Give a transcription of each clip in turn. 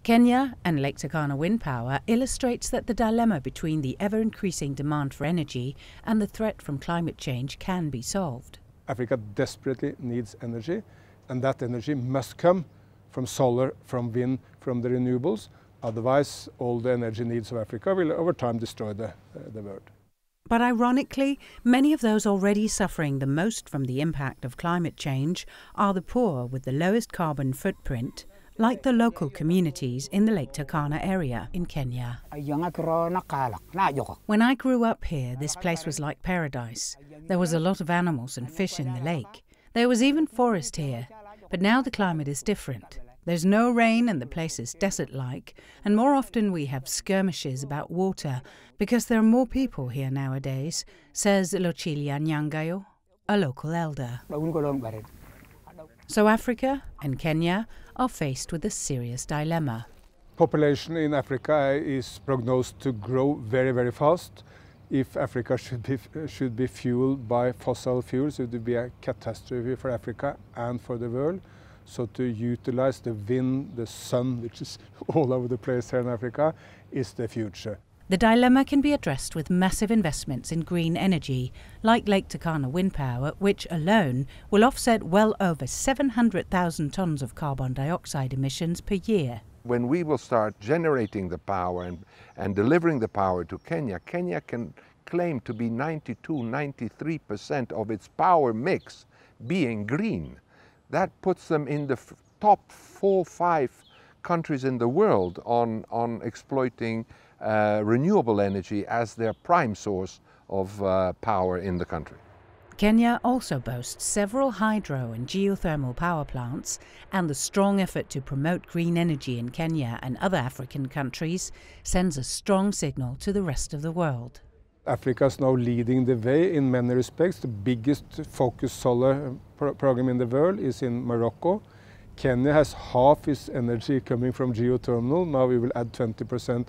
Kenya and Lake Turkana wind power illustrates that the dilemma between the ever-increasing demand for energy and the threat from climate change can be solved. Africa desperately needs energy, and that energy must come from solar, from wind, from the renewables. Otherwise, all the energy needs of Africa will over time destroy the world. But ironically, many of those already suffering the most from the impact of climate change are the poor with the lowest carbon footprint, like the local communities in the Lake Turkana area in Kenya. When I grew up here, this place was like paradise. There was a lot of animals and fish in the lake. There was even forest here. But now the climate is different. There's no rain and the place is desert-like, and more often we have skirmishes about water because there are more people here nowadays, says Lochilia Nyangayo, a local elder. So Africa and Kenya are faced with a serious dilemma. Population in Africa is prognosed to grow very, very fast. If Africa should be fueled by fossil fuels, it would be a catastrophe for Africa and for the world. So to utilize the wind, the sun, which is all over the place here in Africa, is the future. The dilemma can be addressed with massive investments in green energy, like Lake Turkana wind power, which alone will offset well over 700,000 tonnes of carbon dioxide emissions per year. When we will start generating the power and delivering the power to Kenya, Kenya can claim to be 92–93% of its power mix being green. That puts them in the top 4–5 countries in the world on exploiting renewable energy as their prime source of power in the country. Kenya also boasts several hydro and geothermal power plants, and the strong effort to promote green energy in Kenya and other African countries sends a strong signal to the rest of the world. Africa is now leading the way in many respects. The biggest focused solar program in the world is in Morocco. Kenya has half its energy coming from geothermal. Now we will add 20%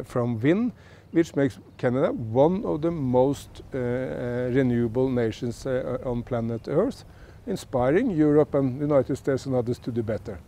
from wind, which makes Canada one of the most renewable nations on planet Earth, inspiring Europe and the United States and others to do better.